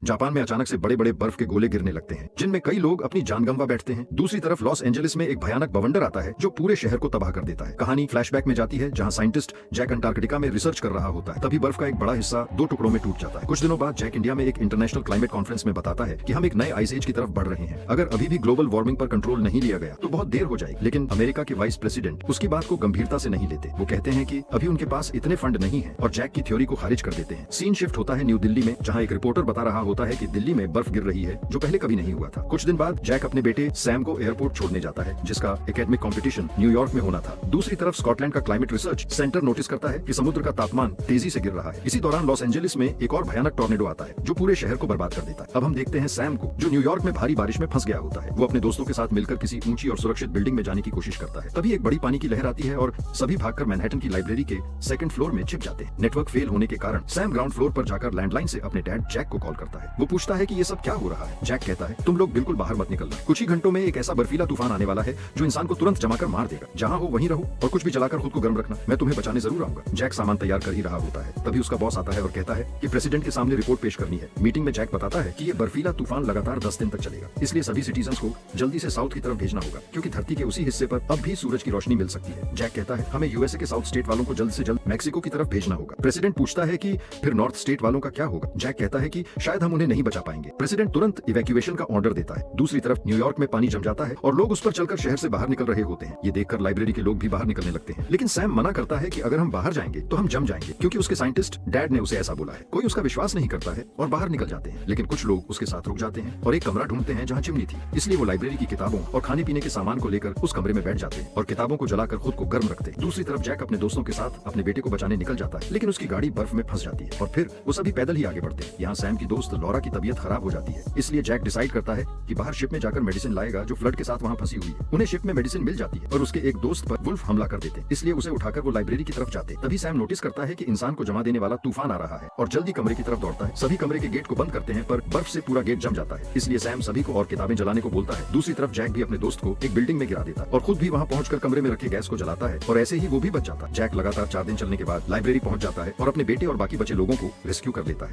Japan में अचानक से बड़े बड़े बर्फ के गोले गिरने लगते हैं जिनमें कई लोग अपनी जान गंवा बैठते हैं। दूसरी तरफ लॉस एंजलिस में एक भयानक बवंडर आता है जो पूरे शहर को तबाह कर देता है। कहानी फ्लैशबैक में जाती है जहां साइंटिस्ट जैक अंटार्कटिका में रिसर्च कर रहा होता है। तभी बर्फ का एक बड़ा हिस्सा दो टुकड़ों में टूट जाता है। कुछ दिनों बाद जैक इंडिया में एक इंटरनेशनल क्लाइमेट कॉन्फ्रेंस में बताता है कि हम एक नए आइस एज की तरफ बढ़ रहे हैं। अगर अभी भी ग्लोबल वार्मिंग पर कंट्रोल नहीं लिया गया तो बहुत देर हो जाएगी। लेकिन अमेरिका के वाइस प्रेसिडेंट उसकी बात को गंभीरता से नहीं लेते। वो कहते हैं कि अभी उनके पास इतने फंड नहीं है और जैक की थ्योरी को खारिज कर देते हैं। सीन शिफ्ट होता है न्यू दिल्ली में जहाँ एक रिपोर्टर बता रहा होता है कि दिल्ली में बर्फ गिर रही है जो पहले कभी नहीं हुआ था। कुछ दिन बाद जैक अपने बेटे सैम को एयरपोर्ट छोड़ने जाता है जिसका एकेडमिक कंपटीशन न्यूयॉर्क में होना था। दूसरी तरफ स्कॉटलैंड का क्लाइमेट रिसर्च सेंटर नोटिस करता है कि समुद्र का तापमान तेजी से गिर रहा है। इसी दौरान लॉस एंजलिस में एक और भयानक टॉर्नेडो आता है जो पूरे शहर को बर्बाद कर देता है। अब हम देखते हैं सैम को जो न्यूयॉर्क में भारी बारिश में फंस गया होता है। वो अपने दोस्तों के साथ मिलकर किसी ऊंची और सुरक्षित बिल्डिंग में जाने की कोशिश करता है। तभी एक बड़ी पानी की लहर आती है और सभी भागकर मैनहट्टन की लाइब्रेरी के सेकंड फ्लोर में छिप जाते हैं। नेटवर्क फेल होने के कारण सैम ग्राउंड फ्लोर पर जाकर लैंडलाइन से अपने डैड जैक को कॉल करता है। वो पूछता है कि ये सब क्या हो रहा है। जैक कहता है तुम लोग बिल्कुल बाहर मत निकलना, कुछ ही घंटों में एक ऐसा बर्फीला तूफान आने वाला है जो इंसान को तुरंत जमाकर मार देगा। जहाँ हो वहीं रहो और कुछ भी जलाकर खुद को गर्म रखना, मैं तुम्हें बचाने जरूर आऊंगा। जैक सामान तैयार कर ही रहा होता है। तभी उसका बॉस आता है और कहता है कि प्रेसिडेंट के सामने रिपोर्ट पेश करनी है। मीटिंग में जैक बताता है कि ये बर्फीला तूफान लगातार 10 दिन तक चलेगा, इसलिए सभी सिटीजन्स को जल्दी से साउथ की तरफ भेजना होगा क्योंकि धरती के उसी हिस्से पर अब भी सूरज की रोशनी मिल सकती है। जैक कहता है हमें यूएसए के साउथ स्टेट वालों को जल्द से जल्द मैक्सिको की तरफ भेजना होगा। प्रेसिडेंट पूछता है कि फिर नॉर्थ स्टेट वालों का क्या होगा। जैक कहता है कि शायद हम उन्हें नहीं बचा पाएंगे। प्रेसिडेंट तुरंत इवैक्यूएशन का ऑर्डर देता है। दूसरी तरफ न्यूयॉर्क में पानी जम जाता है और लोग उस पर चलकर शहर से बाहर निकल रहे होते हैं। ये देखकर लाइब्रेरी के लोग भी बाहर निकलने लगते हैं। लेकिन सैम मना करता है कि अगर हम बाहर जाएंगे तो हम जम जाएंगे क्योंकि उसके साइंटिस्ट डैड ने उसे ऐसा बोला है। कोई उसका विश्वास नहीं करता है और बाहर निकल जाते हैं। लेकिन कुछ लोग उसके साथ रुक जाते हैं और एक कमरा ढूंढते हैं जहाँ चिमनी थी। इसलिए वो लाइब्रेरी की किताबों और खाने पीने के सामान को लेकर उस कमरे में बैठ जाते हैं और किताबों को जलाकर खुद को गर्म रखते हैं। दूसरी तरफ जैक अपने दोस्तों के साथ अपने बेटे को बचाने निकल जाता है लेकिन उसकी गाड़ी बर्फ में फंस जाती है और फिर वो सभी पैदल ही आगे बढ़ते हैं। यहाँ सैम की दोस्त लॉरा की तबीयत खराब हो जाती है, इसलिए जैक डिसाइड करता है कि बाहर शिप में जाकर मेडिसिन लाएगा जो फ्लड के साथ वहाँ फंसी हुई है। उन्हें शिप में मेडिसिन मिल जाती है और उसके एक दोस्त पर वुल्फ हमला कर देते हैं, इसलिए उसे उठाकर वो लाइब्रेरी की तरफ जाते। तभी सैम नोटिस करता है कि इंसान को जमा देने वाला तूफान आ रहा है और जल्दी कमरे की तरफ दौड़ता है। सभी कमरे के गेट को बंद करते हैं पर बर्फ से पूरा गेट जम जाता है, इसलिए सैम सभी को और किताबें जलाने को बोलता है। दूसरी तरफ जैक भी अपने दोस्त को एक बिल्डिंग में गिरा देता है और खुद भी वहाँ पहुंचकर कमरे में रखे गैस को जलाता है और ऐसे ही वो भी बच जाता है। जैक लगातार 4 दिन चलने के बाद लाइब्रेरी पहुंच जाता है और अपने बेटे और बाकी बचे लोगों को रेस्क्यू कर लेता है।